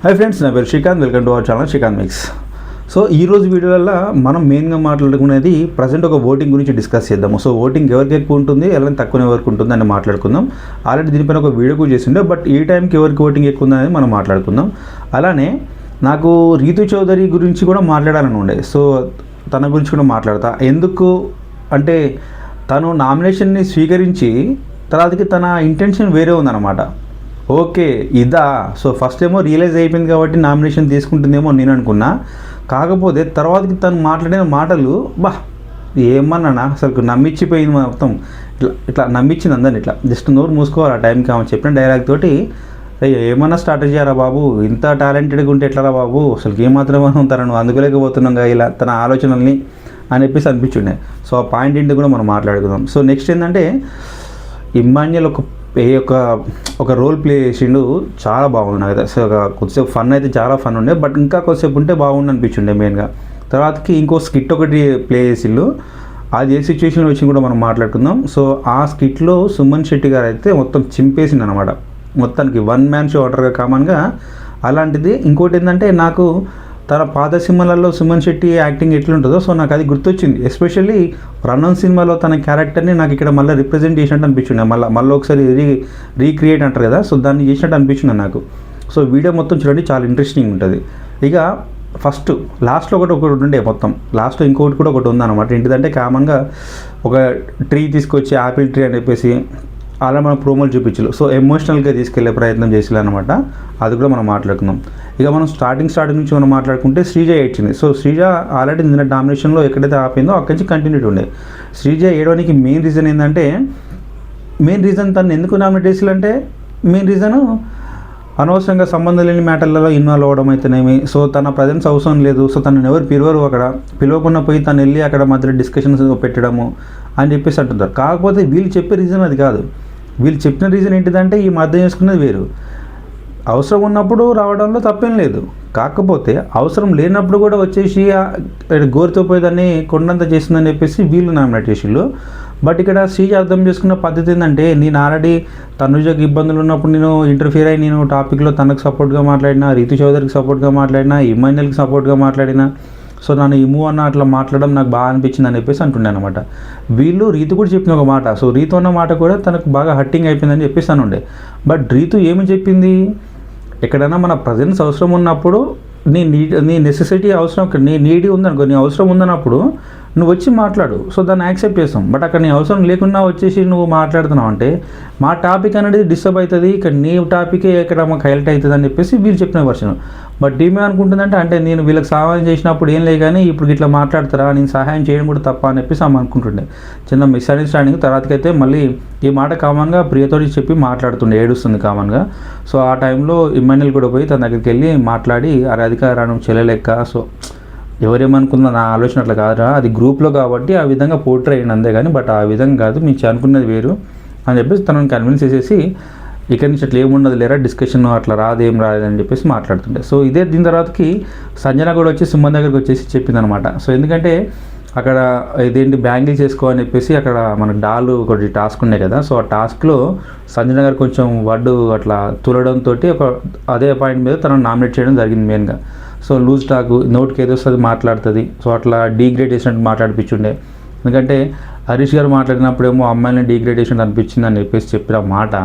Hi friends, నా పేరు Srikanth. Welcome to our channel Srikanth mix. So ఈరోజు వీడియోలలో మనం మెయిన్గా మాట్లాడుకునేది ప్రజెంట్ ఒక ఓటింగ్ గురించి డిస్కస్ చేద్దాము. సో ఓటింగ్ ఎవరికి ఎక్కువ ఉంటుంది, ఎవరైనా తక్కువ ఎవరికి ఉంటుంది అని మాట్లాడుకుందాం. ఆల్రెడీ దీనిపైన ఒక వీడియో కూడా చేసిండే, బట్ ఈ టైంకి ఎవరికి ఓటింగ్ ఎక్కువ ఉందని మనం మాట్లాడుకుందాం. అలానే నాకు రీతు చౌదరి గురించి కూడా మాట్లాడాలని ఉండే. సో తన గురించి కూడా మాట్లాడతా. ఎందుకు అంటే తను నామినేషన్ని స్వీకరించి తర్వాతకి తన ఇంటెన్షన్ వేరే ఉందన్నమాట. ఓకే ఇదా. సో ఫస్ట్ ఏమో రియలైజ్ అయిపోయింది కాబట్టి నామినేషన్ తీసుకుంటుందేమో నేను అనుకున్నా. కాకపోతే తర్వాతకి తను మాట్లాడిన మాటలు ఏమన్నా అసలు నమ్మించిపోయింది మొత్తం. ఇట్లా నమ్మించింది అందరిని. ఇట్లా జస్ట్ నోరు మూసుకోవాలి ఆ టైంకి. ఆమె చెప్పిన డైలాగ్ తోటి ఏమన్నా స్ట్రాటజీ రా బాబు, ఇంత టాలెంటెడ్గా ఉంటే ఎట్లా రా బాబు, అసలు ఏమాత్రమే ఉంటారా నువ్వు, అందుకోలేకపోతున్నాగా ఇలా తన ఆలోచనల్ని అని చెప్పేసి అనిపించుండే. సో ఆ పాయింట్ ఏంటి కూడా మనం మాట్లాడుకుందాం. సో నెక్స్ట్ ఏంటంటే ఇమ్మాన్యుయల్ ఒక రోల్ ప్లే చేసిండు, చాలా బాగుండు కదా. సో కొద్దిసేపు ఫన్ అయితే చాలా ఫన్ ఉండే, బట్ ఇంకా కొద్దిసేపు ఉంటే బాగుండు అనిపించుండే మెయిన్గా. తర్వాతకి ఇంకో స్కిట్ ఒకటి ప్లే చేసిండు, అది ఏ సిచ్యువేషన్ వచ్చి కూడా మనం మాట్లాడుకుందాం. సో ఆ స్కిట్లో సుమన్ శెట్టి గారు అయితే మొత్తం చింపేసింది అనమాట. మొత్తానికి వన్ మ్యాన్ షో అంటారుగా కామన్గా, అలాంటిది. ఇంకోటి ఏంటంటే నాకు తన పాత సినిమాలలో సుమన్ శెట్టి యాక్టింగ్ ఎట్లుంటుందో సో నాకు అది గుర్తొచ్చింది. ఎస్పెషల్లీ రన్నన్ సినిమాలో తన క్యారెక్టర్ని నాకు ఇక్కడ మళ్ళీ రిప్రజెంట్ చేసినట్టు అనిపించింది. మళ్ళీ ఒకసారి రీక్రియేట్ అంటారు కదా, సో దాన్ని చేసినట్టు అనిపించింది నాకు. సో వీడియో మొత్తం చూడండి, చాలా ఇంట్రెస్టింగ్ ఉంటుంది. ఇక ఫస్ట్ లాస్ట్లో ఒకటి ఉండే, మొత్తం లాస్ట్లో ఇంకొకటి కూడా ఒకటి ఉందన్నమాట. ఏంటిదంటే కామన్గా ఒక ట్రీ తీసుకొచ్చి యాపిల్ ట్రీ అని చెప్పేసి అలా మనం ప్రోమోలు చూపించలు. సో ఎమోషనల్గా తీసుకెళ్లే ప్రయత్నం చేసేలా అనమాట. అది కూడా మనం మాట్లాడుకుందాం. ఇక మనం స్టార్టింగ్ నుంచి మనం మాట్లాడుకుంటే శ్రీజ ఏడ్చింది. సో శ్రీజ ఆల్రెడీ నిన్న డామినేషన్లో ఎక్కడైతే ఆపిందో అక్కడి నుంచి కంటిన్యూటీ ఉండే. శ్రీజ ఏడవడానికి మెయిన్ రీజన్ ఏంటంటే, తను ఎందుకు నామినేట్ చేయాలంటే మెయిన్ రీజను అనవసరంగా సంబంధం లేని మ్యాటర్లలో ఇన్వాల్వ్ అవ్వడం అయితేనేమి. సో తన ప్రజెన్స్ అవసరం లేదు, సో తనని ఎవరు పిలవరు, అక్కడ పిలవకుండా పోయి తను వెళ్ళి అక్కడ మధ్యలో డిస్కషన్స్ పెట్టడము అని చెప్పేసి అంటున్నారు. కాకపోతే వీళ్ళు చెప్పే రీజన్ అది కాదు. వీళ్ళు చెప్పిన రీజన్ ఏంటిదంటే ఈ మధ్య చేసుకున్నది వేరు. అవసరం ఉన్నప్పుడు రావడంలో తప్పేం లేదు, కాకపోతే అవసరం లేనప్పుడు కూడా వచ్చేసి గోరుతో పోయేదాన్ని కొండంత చేసిందని చెప్పేసి వీళ్ళు నామినేట్ చేసిళ్ళు. బట్ ఇక్కడ శ్రీజ అర్థం చేసుకున్న పద్ధతి ఏంటంటే, నేను ఆల్రెడీ తనుజకి ఇబ్బందులు ఉన్నప్పుడు నేను ఇంటర్ఫియర్ అయ్యి నేను టాపిక్లో తనకు సపోర్ట్గా మాట్లాడినా, రీతు చౌదరికి సపోర్ట్గా మాట్లాడినా, ఇమ్మాన్యుయల్కి సపోర్ట్గా మాట్లాడినా. సో నన్ను ఇమ్ము అన్న అట్లా మాట్లాడడం నాకు బాగా అనిపించింది అని చెప్పేసి అంటుండే అనమాట. వీళ్ళు రీతు కూడా చెప్పిన ఒక మాట, సో రీతు అన్న మాట కూడా తనకు బాగా హట్టింగ్ అయిపోయిందని చెప్పేసి అనుండే. బట్ రీతు ఏమి చెప్పింది, ఎక్కడైనా మన ప్రజెన్స్ అవసరం ఉన్నప్పుడు నీ నెసెసిటీ అవసరం, నీ నీడి ఉందనుకో, నీ అవసరం ఉందన్నప్పుడు నువ్వు వచ్చి మాట్లాడు, సో దాన్ని యాక్సెప్ట్ చేస్తాం. బట్ అక్కడ నీ అవసరం లేకుండా వచ్చేసి నువ్వు మాట్లాడుతున్నావు అంటే మా టాపిక్ అనేది డిస్టర్బ్ అవుతుంది, ఇక్కడ నీ టాపికే ఇక్కడ మాకు హైలైట్ అవుతుంది అని చెప్పేసి వీళ్ళు చెప్పిన వర్షన్. బట్ ఏమే అనుకుంటుందంటే, అంటే నేను వీళ్ళకి సహాయం చేసినప్పుడు ఏం లేదు కానీ ఇప్పుడు ఇట్లా మాట్లాడతారా, నేను సహాయం చేయడం కూడా తప్ప అని చెప్పేసి ఆమె అనుకుంటుండే. చిన్న మిస్అండర్స్టాండింగ్. తర్వాతకైతే మళ్ళీ ఈ మాట కామన్గా ప్రియతోటి చెప్పి మాట్లాడుతుండే, ఏడుస్తుంది కామన్గా. సో ఆ టైంలో ఇమ్మాన్యుయల్ కూడా పోయి తన దగ్గరికి వెళ్ళి మాట్లాడి, అరే అధికారం చెల్లెలెక్క, సో ఎవరేమనుకున్నా నా ఆలోచన అట్లా కాదురా, అది గ్రూప్లో కాబట్టి ఆ విధంగా పోర్ట్రే అయ్యింది అంతే కానీ, బట్ ఆ విధంగా కాదు, మీకు అనుకున్నది వేరు అని చెప్పేసి తనని కన్విన్స్ చేసేసి ఇక్కడి నుంచి అట్లా ఏముండదు లేరా, డిస్కషన్ అట్లా రాదేం రాదని చెప్పేసి మాట్లాడుతుండే. సో దీని తర్వాతకి సంజన కూడా వచ్చి సుమన్ దగ్గరికి వచ్చేసి చెప్పిందనమాట. సో ఎందుకంటే అక్కడ ఇదేంటి బ్యాంగిల్ చేసుకో అని చెప్పేసి అక్కడ మనకు డాలు ఒకటి టాస్క్ ఉండే కదా. సో ఆ టాస్క్లో సంజన గారు కొంచెం వడ్డు అట్లా తులడంతో అదే పాయింట్ మీద తనను నామినేట్ చేయడం జరిగింది మెయిన్గా. సో లూజ్ టాక్, నోట్కి ఏదో వస్తుంది మాట్లాడుతుంది, సో అట్లా డీగ్రేడ్ చేసినట్టు మాట్లాడిపించుండే. ఎందుకంటే హరీష్ గారు మాట్లాడినప్పుడేమో అమ్మాయిని డీగ్రేడ్ చేసినట్టు అనిపించింది అని చెప్పేసి చెప్పిన మాట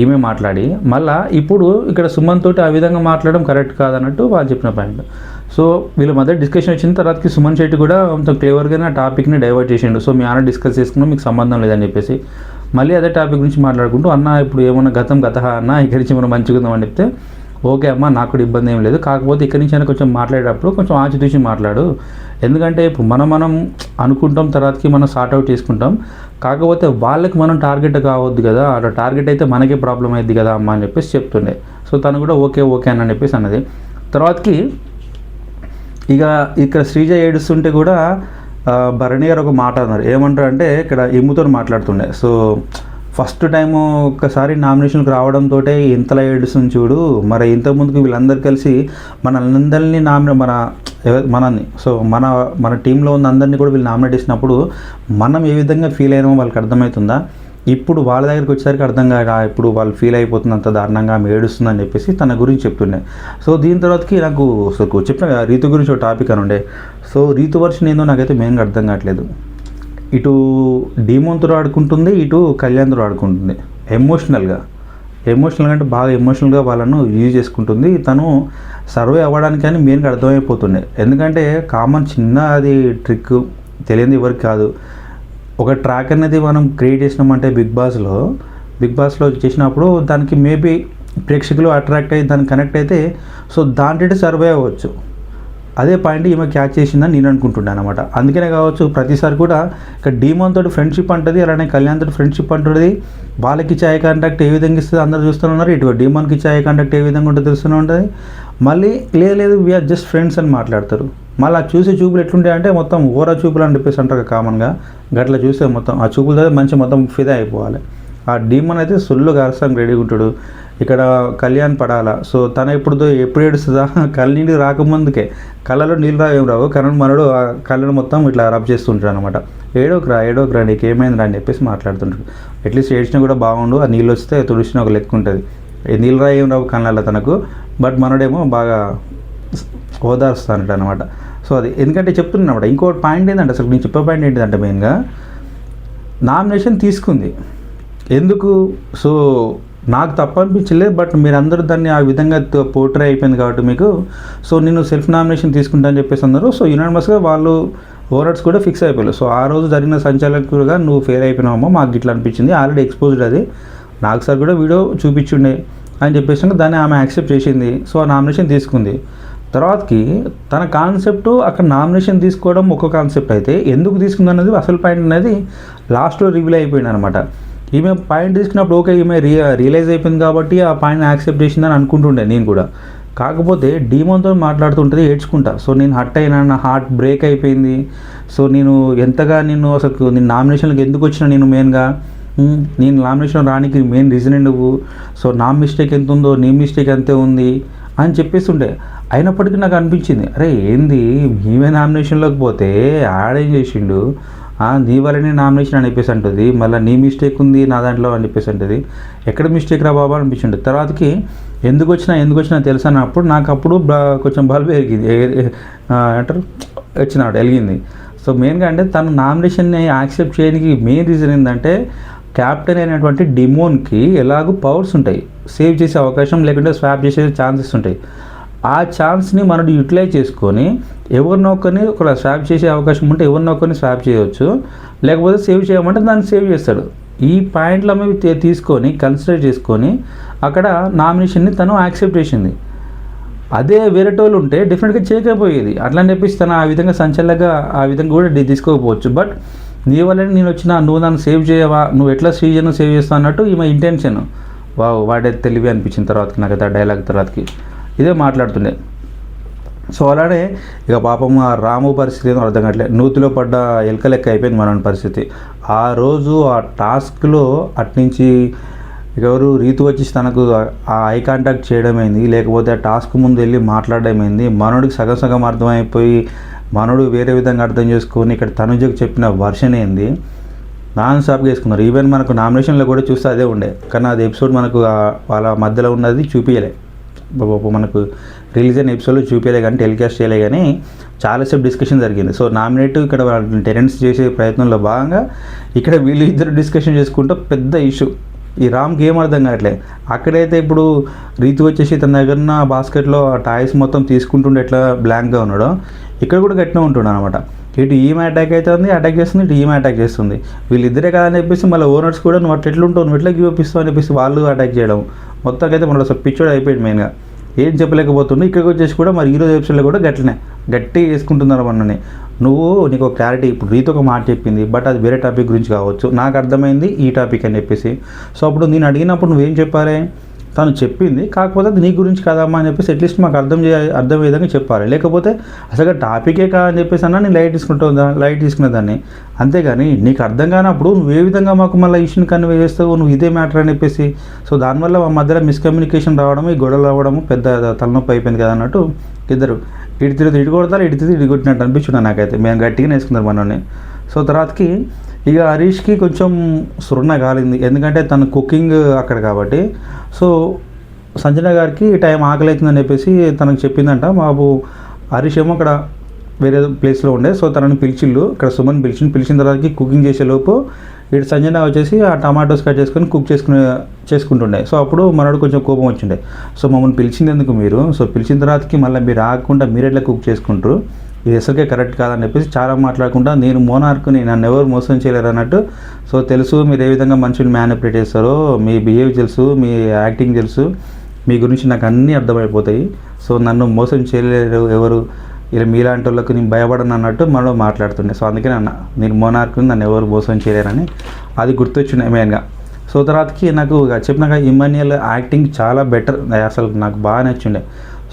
ఈమె మాట్లాడి, మళ్ళీ ఇప్పుడు ఇక్కడ సుమన్ తోటి ఆ విధంగా మాట్లాడడం కరెక్ట్ కాదన్నట్టు వాళ్ళు చెప్పిన పాయింట్. సో వీళ్ళ మధ్య డిస్కషన్ వచ్చిన తర్వాతకి సుమన్ శెట్టి కూడా కొంచెం క్లేవర్గా టాపిక్ని డైవర్ట్ చేసిండు. సో మీ ఆన డిస్కస్ చేసుకున్నాం, మీకు సంబంధం లేదని చెప్పేసి మళ్ళీ అదే టాపిక్ గురించి మాట్లాడుకుంటూ, అన్న ఇప్పుడు ఏమన్నా గత అన్న ఇక్కడి నుంచి మనం మంచిగా అని చెప్తే, ఓకే అమ్మ నాకు కూడా ఇబ్బంది ఏం లేదు, కాకపోతే ఇక్కడి నుంచి అయినా కొంచెం మాట్లాడేటప్పుడు కొంచెం ఆచితూచి మాట్లాడు. ఎందుకంటే ఇప్పుడు మనం అనుకుంటాం, తర్వాతకి మనం సార్ట్ అవుట్ చేసుకుంటాం, కాకపోతే వాళ్ళకి మనం టార్గెట్ కావద్దు కదా, అలా టార్గెట్ అయితే మనకే ప్రాబ్లం అయ్యింది కదా అమ్మ అని చెప్పేసి చెప్తుండే. సో తను కూడా ఓకే అని చెప్పేసి అన్నది. తర్వాతకి ఇక ఇక్కడ శ్రీజ ఏడుస్తుంటే కూడా భరణి గారు ఒక మాట అన్నారు. ఏమంటారు అంటే, ఇక్కడ ఇమ్ముతో మాట్లాడుతుండే. సో ఫస్ట్ టైము ఒక్కసారి నామినేషన్కి రావడంతో ఇంతలా ఏడుస్తుంది చూడు, మరి ఇంతకుముందుకు వీళ్ళందరూ కలిసి మనల్ని మనల్ని సో మన టీంలో ఉన్న అందరినీ కూడా వీళ్ళు నామినేట్ చేసినప్పుడు మనం ఏ విధంగా ఫీల్ అయినామో వాళ్ళకి అర్థమవుతుందా. ఇప్పుడు వాళ్ళ దగ్గరికి వచ్చేసరికి అర్థం కాక ఇప్పుడు వాళ్ళు ఫీల్ అయిపోతుంది, అంత దారుణంగా ఆమె ఏడుస్తుందని చెప్పేసి తన గురించి చెప్తుండే. సో దీని తర్వాతకి నాకు చెప్పిన రీతు గురించి ఒక టాపిక్ అని ఉండే. సో రీతు వర్షన్ ఏందో నాకైతే మెయిన్గా అర్థం కావట్లేదు. ఇటు డీమోన్తో ఆడుకుంటుంది, ఇటు కళ్యాణ్తో ఆడుకుంటుంది. ఎమోషనల్గా అంటే బాగా ఎమోషనల్గా వాళ్ళను యూజ్ చేసుకుంటుంది. తను సర్వే అవ్వడానికి అని మెయిన్గా అర్థమైపోతుండే. ఎందుకంటే కామన్ చిన్న అది ట్రిక్ తెలియదు ఎవరికి కాదు. ఒక ట్రాక్ అనేది మనం క్రియేట్ చేసినామంటే బిగ్ బాస్లో చేసినప్పుడు దానికి మేబీ ప్రేక్షకులు అట్రాక్ట్ అయ్యి దానికి కనెక్ట్ అయితే సో దాంట్లో సర్వే అవ్వచ్చు. అదే పాయింట్ ఈమె క్యాచ్ చేసిందని నేను అనుకుంటున్నాను అనమాట. అందుకనే కావచ్చు ప్రతిసారి కూడా ఇక్కడ డీమోన్ తోటి ఫ్రెండ్షిప్ అంటుంది, అలానే కళ్యాణ్ తోటి ఫ్రెండ్షిప్ అంటుంది. వాళ్ళకి చాయ్ కాంటాక్ట్ ఏ విధంగా ఇస్తుంది అందరూ చూస్తున్నారు. ఇటు డీమోన్కి చాయ్ కాంటాక్ట్ ఏ విధంగా ఉంటుందో తెలుస్తూనే ఉంటుంది. మళ్ళీ లేదు వీఆర్ జస్ట్ ఫ్రెండ్స్ అని మాట్లాడతారు. మళ్ళీ ఆ చూసే చూపులు ఎట్లుంటాయి అంటే మొత్తం ఓరా చూపులు అని చెప్పేసి అంటారు కామన్గా. గట్లా చూస్తే మొత్తం ఆ చూపులతో మంచి మొత్తం ఫిదా అయిపోవాలి. ఆ డీమన్ అయితే సొల్లుగా అరసానికి రెడీగా ఉంటాడు. ఇక్కడ కళ్యాణ్ పడాలా. సో తన ఎప్పుడు ఏడుస్తుందా, కళ్ళ నీళ్ళు రాకముందుకే కళ్ళలో నీళ్ళు రావు కరణ్ మనడు ఆ కళ్ళను మొత్తం ఇట్లా రబ్ చేస్తుంటాడు అనమాట. ఏడోకరా నీకేమైంది రా అని చెప్పేసి మాట్లాడుతుంటాడు. అట్లీస్ట్ ఏడ్చినా కూడా బాగుండు, ఆ నీళ్ళు వస్తే తుడిచిన ఒక లెక్క ఉంటుంది. నీళ్ళు ఏం రావు కళ్ళల్లో తనకు, బట్ మనడేమో బాగా ఓదారుస్తానట అనమాట. సో అది ఎందుకంటే చెప్తున్నాను అనమాట. ఇంకోటి పాయింట్ ఏంటంటే అసలు నేను చెప్పే పాయింట్ ఏంటిదంటే మెయిన్గా నామినేషన్ తీసుకుంది ఎందుకు. సో నాకు తప్పు అనిపించలేదు, బట్ మీరందరూ దాన్ని ఆ విధంగా పోర్ట్రే అయిపోయింది కాబట్టి మీకు. సో నేను సెల్ఫ్ నామినేషన్ తీసుకుంటా అని చెప్పేసి అన్నారు. సో యునానిమస్గా వాళ్ళు ఓవర్స్ కూడా ఫిక్స్ అయిపోయారు. సో ఆ రోజు జరిగిన సంచాలకులుగా నువ్వు ఫెయిల్ అయిపోయినావమ్మో మాకు ఇట్లా అనిపించింది, ఆల్రెడీ ఎక్స్పోజ్డ్ అది నాకు సార్ కూడా వీడియో చూపించుండే అని చెప్పేసి దాన్ని ఆమె యాక్సెప్ట్ చేసింది. సో ఆ నామినేషన్ తీసుకుంది. తర్వాతకి తన కాన్సెప్ట్ అక్కడ నామినేషన్ తీసుకోవడం ఒక కాన్సెప్ట్ అయితే ఎందుకు తీసుకుంది అన్నది అసలు పాయింట్ అనేది లాస్ట్లో రివీల్ అయిపోయింది అనమాట. ఈమె పాయింట్ తీసుకున్నప్పుడు ఓకే ఈమె రియలైజ్ అయిపోయింది కాబట్టి ఆ పాయింట్ యాక్సెప్ట్ చేసిందని అనుకుంటుండే నేను కూడా. కాకపోతే డీమోన్తో మాట్లాడుతుంటుంది ఏడ్చుకుంటా. సో నేను హర్ట్ అయినా, నా హార్ట్ బ్రేక్ అయిపోయింది. సో నేను ఎంతగా అసలు నేను నామినేషన్లకు ఎందుకు వచ్చినా నేను మెయిన్గా నేను నామినేషన్ రానికి మెయిన్ రీజన్ నువ్వు. సో నా మిస్టేక్ ఎంత ఉందో నీ మిస్టేక్ అంతే ఉంది అని చెప్పేస్తుండే. అయినప్పటికీ నాకు అనిపించింది అరే ఏంది మేమే నామినేషన్లోకి పోతే ఆడేం చేసిండు, నీ వల్లనే నామినేషన్ అని చెప్పేసి అంటుంది. మళ్ళీ నీ మిస్టేక్ ఉంది నా దాంట్లో అని చెప్పేసి అంటుంది. ఎక్కడ మిస్టేక్ రా బాబా అనిపించింది. తర్వాతకి ఎందుకు వచ్చినా తెలుసు అన్నప్పుడు నాకు అప్పుడు కొంచెం బల్బ్ ఎరిగింది అంటారు వచ్చినాడు వెలిగింది. సో మెయిన్గా అంటే తను నామినేషన్ని యాక్సెప్ట్ చేయడానికి మెయిన్ రీజన్ ఏంటంటే క్యాప్టెన్ అయినటువంటి డిమోన్కి ఎలాగో పవర్స్ ఉంటాయి, సేవ్ చేసే అవకాశం లేకుంటే స్వాప్ చేసే ఛాన్సెస్ ఉంటాయి. ఆ ఛాన్స్ని మనం యూటిలైజ్ చేసుకొని ఎవరినొకరిని ఒక స్వాప్ చేసే అవకాశం ఉంటే ఎవరినొకరిని స్వాప్ చేయవచ్చు, లేకపోతే సేవ్ చేయమంటే దాన్ని సేవ్ చేస్తాడు. ఈ పాయింట్లు అవి తీసుకొని కన్సిడర్ చేసుకొని అక్కడ నామినేషన్ని తను యాక్సెప్ట్ చేసింది. అదే వేరేటోళ్ళు ఉంటే డెఫినెట్గా చేయకపోయేది. అట్లా అని చెప్పేసి తను ఆ విధంగా సంచలనంగా ఆ విధంగా కూడా తీసుకోకపోవచ్చు. బట్ నీ వల్లనే నేను వచ్చిన, నువ్వు నన్ను సేవ్ చేయవా, నువ్వు ఎట్లా శ్రీజను సేవ్ చేస్తావు అన్నట్టు ఈమె ఇంటెన్షన్. వాడే తెలివి అనిపించిన తర్వాతకి నాకైతే ఆ డైలాగ్ తర్వాతకి ఇదే మాట్లాడుతుండే. సో అలానే ఇక పాపం ఆ రాము పరిస్థితి ఏదో అర్థం కావట్లేదు. నూతిలో పడ్డ ఎలక లెక్క అయిపోయింది మన పరిస్థితి. ఆ రోజు ఆ టాస్క్లో అట్నుంచి ఎవరు రీతు వచ్చి తనకు ఆ ఐ కాంటాక్ట్ చేయడమైంది, లేకపోతే ఆ టాస్క్ ముందు వెళ్ళి మాట్లాడడమైంది. మనోడికి సగం అర్థమైపోయి మనోడు వేరే విధంగా అర్థం చేసుకొని ఇక్కడ తనుజకు చెప్పిన వర్షన్ ఏంది నాన్ స్టాప్గా వేసుకున్నారు. ఈవెన్ మనకు నామినేషన్లో కూడా చూస్తే అదే ఉండే, కానీ అది ఎపిసోడ్ మనకు వాళ్ళ మధ్యలో ఉన్నది చూపించలే, మనకు రిలీజ్ అయిన ఎపిసోడ్లో చూపించలే కానీ టెలికాస్ట్ చేయలే. కానీ చాలాసేపు డిస్కషన్ జరిగింది. సో నామినేట్ ఇక్కడ టెరెన్స్ చేసే ప్రయత్నంలో భాగంగా ఇక్కడ వీళ్ళు ఇద్దరు డిస్కషన్ చేసుకుంటూ పెద్ద ఇష్యూ. ఈ రామ్కి ఏం అర్థం కావట్లేదు. అక్కడైతే ఇప్పుడు రీతు వచ్చేసి తన దగ్గర ఉన్న బాస్కెట్లో ఆ టాయ్స్ మొత్తం తీసుకుంటుండే ఎట్లా బ్లాంక్గా ఉన్నాడో ఇక్కడ కూడా గట్టిగా ఉంటుండే అనమాట. ఇటు ఈమె అటాక్ అవుతుంది, అటాక్ చేస్తుంది, ఇటు ఈమె అటాక్ చేస్తుంది. వీళ్ళిద్దరే కాదని చెప్పేసి మళ్ళీ ఓనర్స్ కూడా నువ్వు అట్లా ఎట్లుంటావు, నువ్వు ఎట్లా గివ్ ఇస్తావు అని చెప్పేసి వాళ్ళు అటాక్ చేయడం. మొత్తం అయితే మనలో అసలు పిచ్చోడు అయిపోయాడు. మెయిన్గా ఏం చెప్పలేకపోతుండే. ఇక్కడికి వచ్చేసి కూడా మరి ఈరోజు ఎపిసోడ్లో కూడా గట్టి వేసుకుంటున్నారు మనని. నువ్వు నీకు క్లారిటీ ఇప్పుడు రీతి ఒక మాట చెప్పింది, బట్ అది వేరే టాపిక్ గురించి కావచ్చు, నాకు అర్థమైంది ఈ టాపిక్ అని చెప్పేసి. సో అప్పుడు నేను అడిగినప్పుడు నువ్వేం చెప్పాలి, తను చెప్పింది కాకపోతే అది నీ గురించి కాదమ్మా అని చెప్పేసి అట్లీస్ట్ మాకు అర్థం విధంగా చెప్పాలి. లేకపోతే అసలు టాపికే కాదని చెప్పేసి అన్నా నేను లైట్ తీసుకునే దాన్ని. అంతేగాని నీకు అర్థం కానప్పుడు నువ్వు ఏ విధంగా మాకు మళ్ళీ ఇష్యూని కన్వే చేస్తావు, నువ్వు ఇదే మ్యాటర్ అని చెప్పేసి. సో దానివల్ల మా మధ్యలో మిస్కమ్యూనికేషన్ రావడం, ఈ గొడవలు అవ్వడము పెద్ద తలనొప్పి అయిపోయింది కదా అన్నట్టు ఇద్దరు ఇటు కొడతారు, ఇటు కొట్టినట్టు అనిపించున్నాను నాకైతే. మేము గట్టిగా వేసుకున్నారు మనల్ని. సో తర్వాతకి ఇక హరీష్కి కొంచెం సురణ కాలింది, ఎందుకంటే తన కుకింగ్ అక్కడ కాబట్టి. సో సంజన గారికి టైం ఆకలి అవుతుందని చెప్పేసి తనకు చెప్పిందంట. బాబు హరీష్ ఏమో అక్కడ వేరే ప్లేస్లో ఉండే, సో తనని పిలిచిళ్ళు, ఇక్కడ సుమన్ పిలిచిన తర్వాతకి కుకింగ్ చేసేలోపు ఇటు సంజన వచ్చేసి ఆ టమాటోస్ కట్ చేసుకొని కుక్ చేసుకుంటుండే. సో అప్పుడు మనోడు కొంచెం కోపం వచ్చిండే, సో మమ్మల్ని పిలిచింది ఎందుకు మీరు, సో పిలిచిన తర్వాతకి మళ్ళీ మీరు ఆగకుండా మీరు ఎట్లా కుక్ చేసుకుంటారు, ఇది అసలుకే కరెక్ట్ కాదని చెప్పేసి చాలా మాట్లాడకుండా, నేను మోనార్కుని, నన్ను ఎవరు మోసం చేయలేరు అన్నట్టు. సో తెలుసు మీరు ఏ విధంగా మనుషులు మ్యానిపులేట్ చేస్తారో, మీ బిహేవియర్ తెలుసు, మీ యాక్టింగ్ తెలుసు, మీ గురించి నాకు అన్నీ అర్థమైపోతాయి. సో నన్ను మోసం చేయలేరు ఎవరు, ఇలా మీలాంటి వాళ్ళకి నేను భయపడను అన్నట్టు మనం మాట్లాడుతుండే. సో అందుకనే అన్న, నేను మోనార్కుని, నన్ను ఎవరు మోసం చేయలేరని అది గుర్తొచ్చిండే మెయిన్గా. సో తర్వాతకి నాకు చెప్పినాక ఇమాన్యుయల్ యాక్టింగ్ చాలా బెటర్, అసలు నాకు బాగా నచ్చిండే.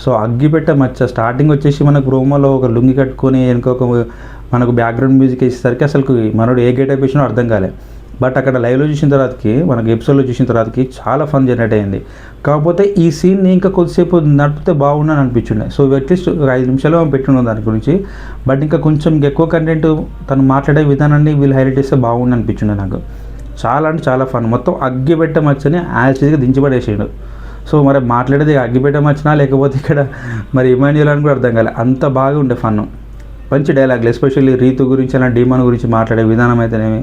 సో అగ్గిపెట్ట మచ్చ స్టార్టింగ్ వచ్చేసి మనకు రోమోలో ఒక లుంగి కట్టుకొని ఇంకొక మనకు బ్యాక్గ్రౌండ్ మ్యూజిక్ వేసేసరికి అసలు మనోడు ఏ గెటప్ వేసినా అర్థం కాలే. బట్ అక్కడ లైవ్లో చూసిన తర్వాతకి, మనకి ఎపిసోడ్లో చూసిన తర్వాతకి చాలా ఫన్ జనరేట్ అయింది. కాకపోతే ఈ సీన్ని ఇంకా కొద్దిసేపు నడిపితే బాగుండని అనిపించుండే. సో అట్లీస్ట్ 5 నిమిషాలు పెట్టున్నాం దాని గురించి. బట్ ఇంకా కొంచెం ఎక్కువ కంటెంట్ తను మాట్లాడే విధానాన్ని వీళ్ళు హైలైట్ చేస్తే బాగుండి అనిపించుండే నాకు. చాలా అంటే చాలా ఫన్. మొత్తం అగ్గిపెట్ట మచ్చని యాజ్గా దించిపడేసాడు. సో మరి మాట్లాడేది అగ్గిపెట్ట మచ్చినా లేకపోతే ఇక్కడ మరి ఇమాన్యుయల్ అని కూడా అర్థం కాలే, అంత బాగా ఉండే ఫన్. మంచి డైలాగులు, ఎస్పెషల్లీ రీతు గురించి అలా డీమన్ గురించి మాట్లాడే విధానం అయితేనేమి,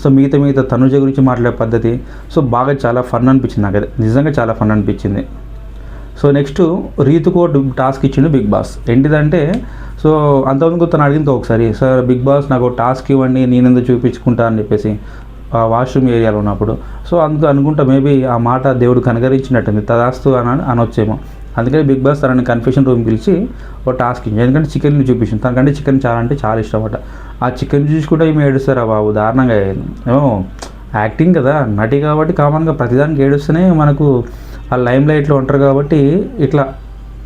సో మిగతా తనుజ గురించి మాట్లాడే పద్ధతి, సో బాగా చాలా ఫన్ అనిపించింది నాకు. నిజంగా చాలా ఫన్ అనిపించింది. సో నెక్స్ట్ రీతుకు టాస్క్ ఇచ్చిండు బిగ్ బాస్. ఏంటిదంటే, సో అంతమంది తను అడిగింది ఒకసారి, సార్ బిగ్ బాస్ నాకు టాస్క్ ఇవ్వండి, నేనెందుకు చూపించుకుంటా అని చెప్పేసి వాష్రూమ్ ఏరియాలో ఉన్నప్పుడు. సో అనుకుంటా మేబీ ఆ మాట దేవుడు కనగరించినట్టుంది, తదాస్తు అని అనొచ్చేమో. అందుకని బిగ్ బాస్ తనని కన్ఫెషన్ రూమ్ పిలిచి ఒక టాస్క్ ఇచ్చింది. ఎందుకంటే చికెన్ని చూపించింది, తనకంటే చికెన్ చాలా అంటే చాలా ఇష్టమట. ఆ చికెన్ చూసుకుంటే ఏమి ఏడుస్తారా బాబు, దారుణంగా ఏమో యాక్టింగ్ కదా, నటి కాబట్టి కామన్గా ప్రతిదానికి ఏడుస్తూనే మనకు ఆ లైమ్ లైట్లో ఉంటారు కాబట్టి, ఇట్లా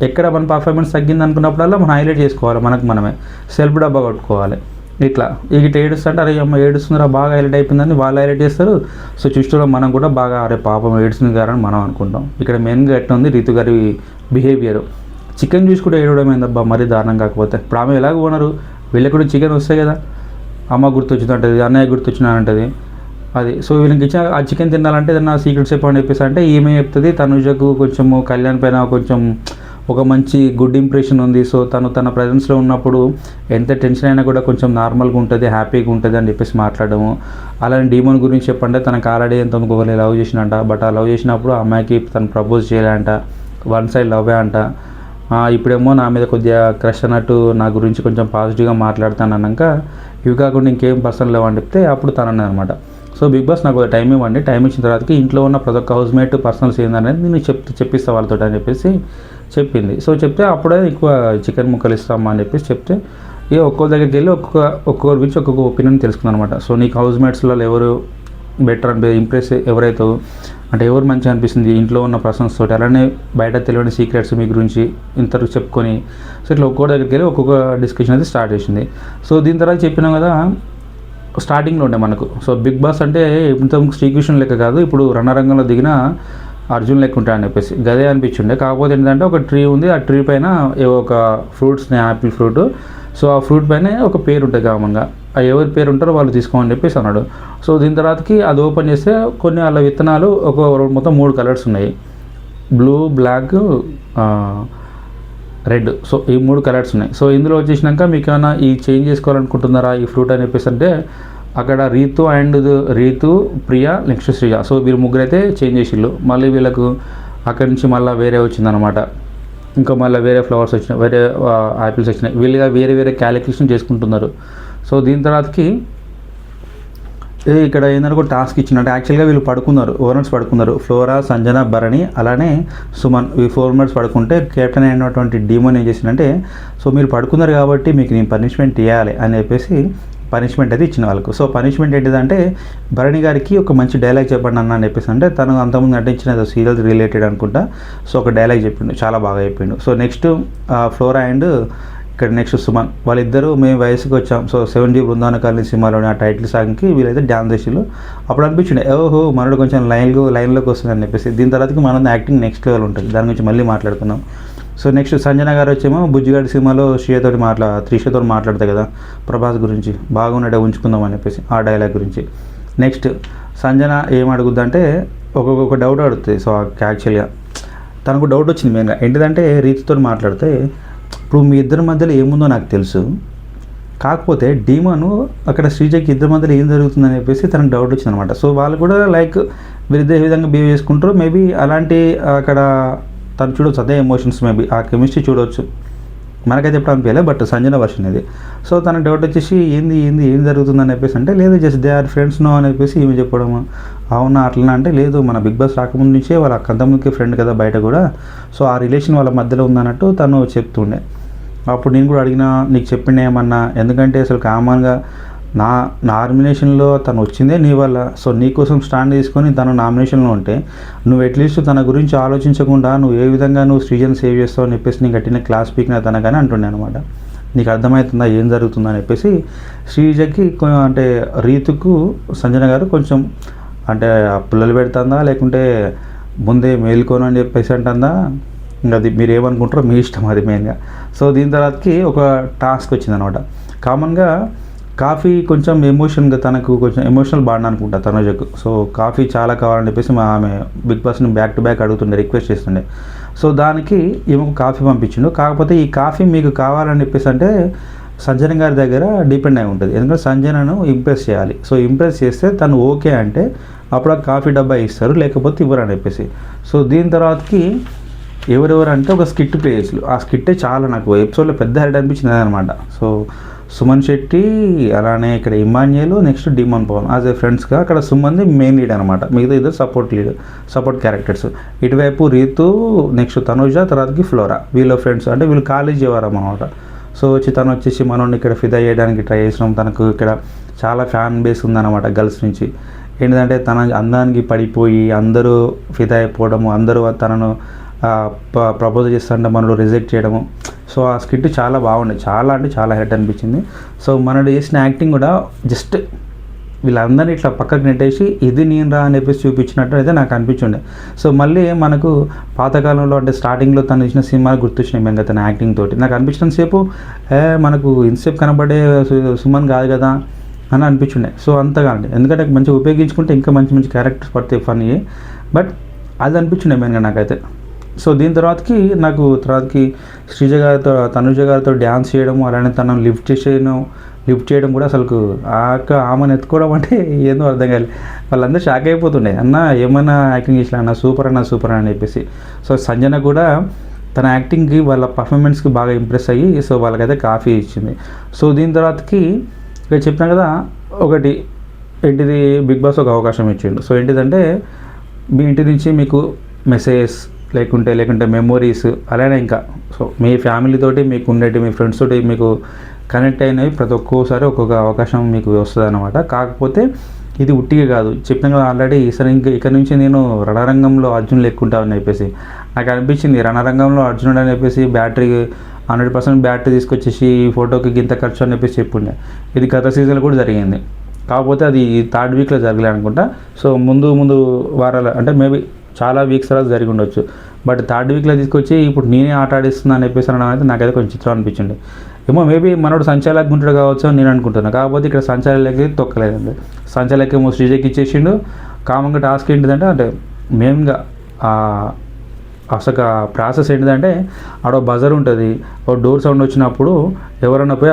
ఎక్కడ మన పర్ఫార్మెన్స్ తగ్గింది అనుకున్నప్పుడల్లా మనం హైలైట్ చేసుకోవాలి, మనమే సెల్ఫ్ డబ్బా కొట్టుకోవాలి. ఇట్లా ఇట్లా ఏడుస్తుంటే అరే అమ్మ ఏడుస్తుందిరా బాగా హైలైట్ అయిపోయిందని వాళ్ళు హైలైట్ చేస్తారు. సో చూస్తూ మనం కూడా బాగా అరే పాపం ఏడుస్తుంది గారని మనం అనుకుంటాం. ఇక్కడ మెయిన్గా ఎట్లా ఉంది రీతు గారి బిహేవియర్, చికెన్ చూసి కూడా ఏడవడం ఏందబ్బా మరీ దారుణం. కాకపోతే ఇప్పుడు ఆమె ఎలాగ ఓనరు, వీళ్ళకి కూడా చికెన్ వస్తాయి కదా, అమ్మ గుర్తొచ్చింది అంటది, అన్నయ్య గుర్తొచ్చిన అంటది అది. సో వీళ్ళకి ఇచ్చిన ఆ చికెన్ తినాలంటే ఏదన్నా సీక్రెట్స్ చెప్పని చెప్పేసి అంటే ఈమె చెప్తుంది తనుజకు కొంచెము కళ్యాణ్ పైన కొంచెం ఒక మంచి గుడ్ ఇంప్రెషన్ ఉంది. సో తన ప్రజెన్స్లో ఉన్నప్పుడు ఎంత టెన్షన్ అయినా కూడా కొంచెం నార్మల్గా ఉంటుంది, హ్యాపీగా ఉంటుంది అని చెప్పేసి మాట్లాడము. అలానే డీమన్ గురించి చెప్పంటే తనకు ఆల్రెడీ ఎంత ఒకరిని లవ్ చేసినంట, బట్ ఆ లవ్ చేసినప్పుడు ఆ అమ్మాయికి తను ప్రపోజ్ చేయాలంట, వన్ సైడ్ లవ్వే అంట. ఇప్పుడేమో నా మీద కొద్దిగా క్రష్ అన్నట్టు నా గురించి కొంచెం పాజిటివ్గా మాట్లాడతాను అన్నాక, ఇవి కాకుండా ఇంకేం పర్సన్ లేవని చెప్తే అప్పుడు తను అన్నది అనమాట. సో బిగ్ బాస్ నాకు టైం ఇవ్వండి, టైం ఇచ్చిన తర్వాతకి ఇంట్లో ఉన్న ప్రతి ఒక్క హౌస్మేట్ పర్సనల్స్ ఏందనేది నేను చెప్పిస్తా వాళ్ళతో అని చెప్పేసి చెప్పింది. సో చెప్తే అప్పుడే ఎక్కువ చికెన్ ముక్కలు ఇస్తామా అని చెప్పేసి చెప్తే ఒక్కొక్క దగ్గరికి వెళ్ళి ఒక్కొక్కరి గురించి ఒక్కొక్క ఒపీనియన్ తెలుసుకున్నాను అనమాట. సో నీకు హౌస్మేట్స్లో ఎవరు బెటర్ అంటే ఇంప్రెస్ ఎవరైతే అంటే ఎవరు మంచిగా అనిపిస్తుంది ఇంట్లో ఉన్న పర్సన్స్ తోటి, అలానే బయట తెలియని సీక్రెట్స్ మీ గురించి ఇంతవరకు చెప్పుకొని, సో ఇట్లా ఒక్కొక్క దగ్గరికి వెళ్ళి ఒక్కొక్క డిస్కషన్ అయితే స్టార్ట్ చేసింది. సో దీని తర్వాత చెప్పినాం కదా స్టార్టింగ్లో ఉండే మనకు. సో బిగ్ బాస్ అంటే ఇంత శ్రీకృష్ణుని లెక్క కాదు, ఇప్పుడు రణరంగంలో దిగిన అర్జున్ లెక్క ఉంటాయి అని చెప్పేసి గదే అనిపించిండే. కాకపోతే ఏంటంటే ఒక ట్రీ ఉంది, ఆ ట్రీ పైన ఏవో ఒక ఫ్రూట్స్ని, యాపిల్ ఫ్రూట్, సో ఆ ఫ్రూట్ పైన ఒక పేరు ఉంటుంది కామన్గా, ఆ ఎవరి పేరు ఉంటారో వాళ్ళు తీసుకోమని చెప్పేసి అన్నాడు. సో దీని తర్వాతకి అది ఓపెన్ చేస్తే కొన్ని వాళ్ళ విత్తనాలు మొత్తం 3 కలర్స్ ఉన్నాయి, బ్లూ, బ్లాక్, రెడ్. సో ఈ 3 కలర్స్ ఉన్నాయి. సో ఇందులో వచ్చేసినాక మీకు ఏమైనా ఈ చేంజ్ చేసుకోవాలనుకుంటున్నారా ఈ ఫ్రూట్ అని చెప్పేసి అంటే అక్కడ రీతు, ప్రియా, నెక్స్ట్ శ్రీజ, సో వీరు ముగ్గురైతే చేంజ్ చేసిళ్ళు. మళ్ళీ వీళ్ళకు అక్కడి నుంచి మళ్ళీ వేరే వచ్చిందనమాట, ఇంకా మళ్ళీ వేరే ఫ్లవర్స్ వచ్చినాయి, వేరే యాపిల్స్ వచ్చినాయి, వీళ్ళుగా వేరే క్యాలిక్యులేషన్ చేసుకుంటున్నారు. సో దీని తర్వాతకి ఇక్కడ ఏంటంటే ఒక టాస్క్ ఇచ్చినట్టు యాక్చువల్గా వీళ్ళు ఓనర్స్ పడుకున్నారు, ఫ్లోరా, సంజన, భరణి, అలానే సుమన్, ఈ 4 మెంబర్స్ పడుకుంటే కెప్టెన్ అయినటువంటి డీమన్ ఏం చేసిందంటే, సో మీరు పడుకున్నారు కాబట్టి మీకు నేను పనిష్మెంట్ ఇవ్వాలి అని చెప్పేసి పనిష్మెంట్ అయితే ఇచ్చిన వాళ్ళకు. సో పనిష్మెంట్ ఏంటిదంటే భరణి గారికి ఒక మంచి డైలాగ్ చెప్పండి అన్న అని చెప్పేసి అంటే తను అంతకుముందు నటించిన సీరియల్ రిలేటెడ్ అనుకుంటా, సో ఒక డైలాగ్ చెప్పిండు, చాలా బాగా చెప్పిండు. సో నెక్స్ట్ ఫ్లోరా అండ్ ఇక్కడ నెక్స్ట్ సుమన్, వాళ్ళిద్దరూ మేము వయసుకి వచ్చాం, సో 7G బృందావన కాలనీ సినిమాలోని ఆ టైటిల్ సాంగ్కి వీళ్ళైతే డ్యాన్స్ చేసిళ్ళు. అప్పుడు అనిపించింది ఓహో మనోడు కొంచెం లైన్లోకి వస్తుంది అని చెప్పేసి. దీని తర్వాతకి మన యాక్టింగ్ నెక్స్ట్ లెవెల్ ఉంటుంది, దాని గురించి మళ్ళీ మాట్లాడుకున్నాం. సో నెక్స్ట్ సంజన గారు వచ్చేమో బుజ్జిగాడి సినిమాలో త్రిషతో మాట్లాడతాయి కదా ప్రభాస్ గురించి, బాగున్నాడే ఉంచుకుందాం అని చెప్పేసి ఆ డైలాగ్ గురించి. నెక్స్ట్ సంజన ఏం అడుగుద్దంటే ఒక్కొక్క డౌట్ అడుగుతుంది. సో యాక్చువల్గా తనకు డౌట్ వచ్చింది మెయిన్గా ఏంటిదంటే రీతితో మాట్లాడితే ఇప్పుడు మీ ఇద్దరి మధ్యలో ఏముందో నాకు తెలుసు, కాకపోతే డీమను అక్కడ శ్రీజకి ఇద్దరి మధ్యలో ఏం జరుగుతుందని చెప్పేసి తనకు డౌట్ వచ్చింది అనమాట. సో వాళ్ళు కూడా లైక్ వీరిద్దరు ఏ విధంగా బిహేవ్ చేసుకుంటారో మేబీ అలాంటి అక్కడ తను చూడవచ్చు, అదే ఎమోషన్స్ మేబీ ఆ కెమిస్ట్రీ చూడవచ్చు. మనకైతే ఎప్పుడు అనిపించలేదు, బట్ సంజన వర్షన్ ఇది. సో తన డౌట్ వచ్చేసి ఏం జరుగుతుందని చెప్పేసి అంటే లేదు just they are friends no అని చెప్పేసి ఏమి చెప్పడము. అవునా అట్లనే అంటే లేదు మన బిగ్ బాస్ రాకముందు నుంచే వాళ్ళ కంతముందుకి ఫ్రెండ్ కదా బయట కూడా, సో ఆ రిలేషన్ వాళ్ళ మధ్యలో ఉందన్నట్టు తను చెప్తుండే. అప్పుడు నేను కూడా అడిగినా నీకు చెప్పిండే ఏమన్నా, ఎందుకంటే అసలు కామన్గా నా నామినేషన్లో తను వచ్చిందే నీ వల్ల. సో నీకోసం స్టాండ్ తీసుకొని తను నామినేషన్లో ఉంటే నువ్వు అట్లీస్ట్ తన గురించి ఆలోచించకుండా నువ్వు ఏ విధంగా నువ్వు శ్రీజన్ సేవ్ చేస్తావు అని చెప్పేసి నీకు కట్టిన క్లాస్ పీకిన తనగానే అంటుండే అనమాట. నీకు అర్థమవుతుందా ఏం జరుగుతుందని చెప్పేసి శ్రీజకి అంటే రీతుకు సంజన గారు కొంచెం అంటే పుల్లలు పెడుతుందా లేకుంటే ముందే మేలుకోను అని చెప్పేసి అంటుందా, ఇంకా అది మీరు ఏమనుకుంటారో మీ ఇష్టం అది మెయిన్గా. సో దీని తర్వాతకి ఒక టాస్క్ వచ్చిందనమాట. కామన్గా కాఫీ కొంచెం ఎమోషన్గా తనకు కొంచెం ఎమోషనల్ బాండ్ అనుకుంటా తనుజకు. సో కాఫీ చాలా కావాలని చెప్పేసి ఆమె బిగ్ బాస్ని బ్యాక్ టు బ్యాక్ అడుగుతుండే, రిక్వెస్ట్ చేస్తుండే. సో దానికి ఈమెకు కాఫీ పంపించిండు. కాకపోతే ఈ కాఫీ మీకు కావాలని చెప్పేసి అంటే సంజన గారి దగ్గర డిపెండ్ అయి ఉంటుంది, ఎందుకంటే సంజనను ఇంప్రెస్ చేయాలి. సో ఇంప్రెస్ చేస్తే తను ఓకే అంటే అప్పుడు ఆ కాఫీ డబ్బా ఇస్తారు, లేకపోతే ఇవ్వరు అని చెప్పేసి. సో దీని తర్వాతకి ఎవరెవరు అంటే ఒక స్కిట్ ప్లే చేసి, ఆ స్కిట్టే చాలా నాకు ఎపిసోడ్లో పెద్ద హైలైట్ అనిపించింది అనమాట. సో సుమన్ శెట్టి, అలానే ఇక్కడ Emmanuel, next Demon Pavan as a ఫ్రెండ్స్గా అక్కడ సుమన్ది మెయిన్ లీడ్ అనమాట, మిగతా ఇద్దరు సపోర్ట్ క్యారెక్టర్స్. ఇటువైపు రీతు, నెక్స్ట్ తనుజ, తర్వాతకి ఫ్లోరా, వీళ్ళ ఫ్రెండ్స్ అంటే వీళ్ళు కాలేజీ వారు అనమాట. సో వచ్చి తను వచ్చేసి మనోడిని ఇక్కడ ఫిదా చేయడానికి ట్రై చేసినాం, తనకు ఇక్కడ చాలా ఫ్యాన్ బేస్ ఉందన్నమాట గర్ల్స్ నుంచి. ఏంటంటే తన అందానికి పడిపోయి అందరూ ఫిదా అయిపోవడము, అందరూ తనను ప్రపోజ్ చేస్తుంటే మనలో రిజెక్ట్ చేయడము. సో ఆ స్కిట్ చాలా బాగుండే, చాలా అంటే చాలా హెడ్ అనిపించింది. సో మనడు చేసిన యాక్టింగ్ కూడా జస్ట్ వీళ్ళందరినీ ఇట్లా పక్కకు నెట్టేసి ఇది నేను రా అని చెప్పేసి చూపించినట్టు అయితే నాకు అనిపించుండే. సో మళ్ళీ మనకు పాతకాలంలో అంటే స్టార్టింగ్లో తను ఇచ్చిన సినిమాలు గుర్తొచ్చినాయి మేము తన యాక్టింగ్ తోటి. నాకు అనిపించినంత సేపు మనకు ఇంతసేపు కనబడే సుమన్ కాదు కదా అని అనిపించుండే. సో అంతగా అండి, ఎందుకంటే మంచిగా ఉపయోగించుకుంటే ఇంకా మంచి మంచి క్యారెక్టర్స్ పడతాయి ఫన్నీ, బట్ అది అనిపించుండే మెయిన్గా నాకైతే. సో దీని తర్వాతకి శ్రీజ గారితో తనుజ గారితో డ్యాన్స్ చేయడం, అలానే తనను లిఫ్ట్ చేయడం కూడా అసలు ఆమెను ఎత్తుకోవడం అంటే ఏందో అర్థం కాలేదు. వాళ్ళందరూ షాక్ అయిపోతుండే, అన్న ఏమన్నా యాక్టింగ్ చేసిన అన్న సూపర్ అని చెప్పేసి. సో సంజన కూడా తన యాక్టింగ్కి వాళ్ళ పర్ఫార్మెన్స్కి బాగా ఇంప్రెస్ అయ్యి సో వాళ్ళకైతే కాఫీ ఇచ్చింది. సో దీని తర్వాతకి ఇక్కడ చెప్పినా కదా ఒకటి ఏంటిది, బిగ్ బాస్ ఒక అవకాశం ఇచ్చిండు. సో ఏంటిదంటే మీ ఇంటి నుంచి మీకు మెసేజెస్ లేకుంటే మెమొరీస్, అలానే ఇంకా సో మీ ఫ్యామిలీతోటి మీకు ఉండేటి మీ ఫ్రెండ్స్ తోటి మీకు కనెక్ట్ అయినవి ప్రతి ఒక్కోసారి ఒక్కొక్క అవకాశం మీకు వస్తుంది అనమాట. కాకపోతే ఇది ఉట్టిగా కాదు, చెప్పిన కదా ఆల్రెడీ ఇక నుంచి నేను రణరంగంలో అర్జున్ లెక్కుంటామని చెప్పేసి నాకు అనిపించింది. రణరంగంలో అర్జునుడు అని చెప్పేసి బ్యాటరీ 100% బ్యాటరీ తీసుకొచ్చేసి ఫోటోకి గింత ఖర్చు అని చెప్పేసి చెప్పుండే. ఇది గత సీజన్లో కూడా జరిగింది, కాకపోతే అది 3rd వీక్లో జరగలే అనుకుంటా. సో ముందు వారాలు అంటే మేబీ చాలా వీక్స్ తర్వాత జరిగి ఉండొచ్చు, బట్ 3rd వీక్లో తీసుకొచ్చి ఇప్పుడు నేనే ఆట ఆడిస్తున్నా అని చెప్పేసి అనడం అయితే నాకైతే కొంచెం చిత్రం అనిపించింది. ఏమో మేబీ మనోడు సంచాలకి ఉంటాడు కావచ్చు అని నేను అనుకుంటున్నాను, కాకపోతే ఇక్కడ సంచాలకి తొక్కలేదండి. సంచాలకి ఏమో శ్రీజకి ఇచ్చేసిండు. కామంగా టాస్క్ ఏంటిదంటే అంటే మెయిన్గా అసలు ప్రాసెస్ ఏంటిదంటే ఆడ బజర్ ఉంటుంది, ఒక డోర్ సౌండ్ వచ్చినప్పుడు ఎవరైనా పోయి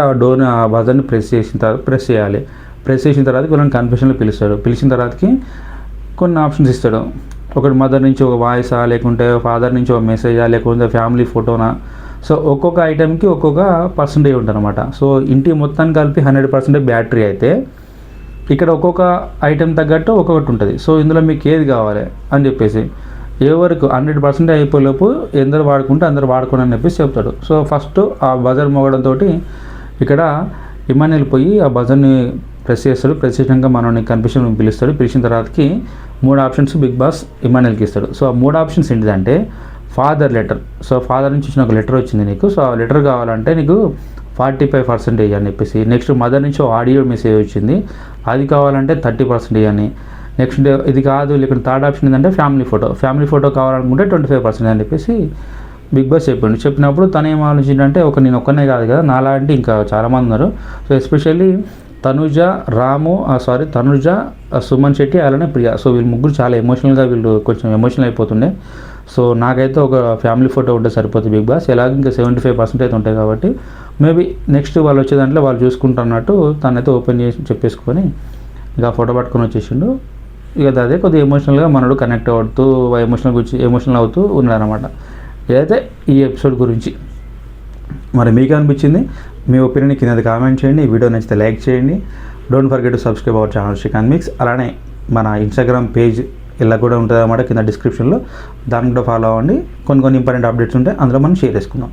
ఆ బజర్ని ప్రెస్ చేయాలి. ప్రెస్ చేసిన తర్వాత వీళ్ళని కన్ఫెషన్లో పిలిచిన తర్వాతకి కొన్ని ఆప్షన్స్ ఇస్తాడు. ఒకటి మదర్ నుంచి ఒక వాయిసా, లేకుంటే ఫాదర్ నుంచి ఒక మెసేజా, లేకుంటే ఫ్యామిలీ ఫోటోనా. సో ఒక్కొక్క ఐటెంకి ఒక్కొక్క పర్సంటేజ్ ఉంటుంది అనమాట. సో ఇంటి మొత్తాన్ని కలిపి 100% బ్యాటరీ అయితే ఇక్కడ ఒక్కొక్క ఐటెం తగ్గట్టు ఒక్కొక్కటి ఉంటుంది. సో ఇందులో మీకు ఏది కావాలి అని చెప్పేసి ఎవరికి 100% అయిపోయేలోపు ఎందరు వాడుకుంటే అందరు వాడుకోండి అని చెప్పేసి చెప్తాడు. సో ఫస్ట్ ఆ బజర్ మోగడంతో ఇక్కడ ఇమాన్యుయల్ పోయి ఆ బజర్ని ప్రెస్ చేస్తాడు. ప్రెస్ చేసినాక మనల్ని కన్ఫెషన్ పిలుస్తాడు. పిలిచిన తర్వాతకి 3 ఆప్షన్స్ బిగ్ బాస్ ఇమాన్యుయల్కి ఇస్తాడు. సో ఆ 3 ఆప్షన్స్ ఏంటిదంటే ఫాదర్ లెటర్. సో ఫాదర్ నుంచి వచ్చిన ఒక లెటర్ వచ్చింది నీకు, సో ఆ లెటర్ కావాలంటే నీకు 45% అని చెప్పేసి. నెక్స్ట్ మదర్ నుంచి ఆడియో మెసేజ్ వచ్చింది, అది కావాలంటే 30% అని. నెక్స్ట్ ఇది కాదు, లేకుంటే 3rd ఆప్షన్ ఏంటంటే ఫ్యామిలీ ఫోటో కావాలనుకుంటే 25% అని చెప్పేసి బిగ్ బాస్ చెప్పినప్పుడు తను ఏం ఆలోచించాడంటే నేను ఒక్కనే కాదు కదా, నాలాంటి ఇంకా చాలామంది ఉన్నారు. సో ఎస్పెషల్లీ తనుజ, సుమన్ శెట్టి అలానే ప్రియా. సో వీళ్ళు ముగ్గురు చాలా ఎమోషనల్గా కొంచెం ఎమోషనల్ అయిపోతుండే. సో నాకైతే ఒక ఫ్యామిలీ ఫోటో ఉంటే సరిపోతుంది బిగ్ బాస్. ఎలాగ ఇంకా 75% అయితే ఉంటాయి కాబట్టి మేబీ నెక్స్ట్ వాళ్ళు వచ్చే దాంట్లో వాళ్ళు చూసుకుంటున్నట్టు తనైతే ఓపెన్ చేసి చెప్పేసుకొని ఇక ఫోటో పట్టుకొని వచ్చేసిండు. ఇక అదే కొద్దిగా ఎమోషనల్గా మనడు కనెక్ట్ అవుతూ ఎమోషనల్ అవుతూ ఉన్నాడనమాట. ఇదైతే ఈ ఎపిసోడ్ గురించి. మరి మీకు అనిపించింది? మీ ఒపీనియన్ కింద కామెంట్ చేయండి. ఈ వీడియో నచ్చితే లైక్ చేయండి. Don't forget to subscribe our channel Srikanth mix. అలానే మన ఇన్స్టాగ్రామ్ పేజ్ ఇలా కూడా ఉంటుంది అన్నమాట కింద డిస్క్రిప్షన్లో, దాన్ని కూడా ఫాలో అవ్వండి. కొన్ని ఇంపార్టెంట్ అప్డేట్స్ ఉంటాయి, అందులో మనం షేర్ చేసుకుందాం.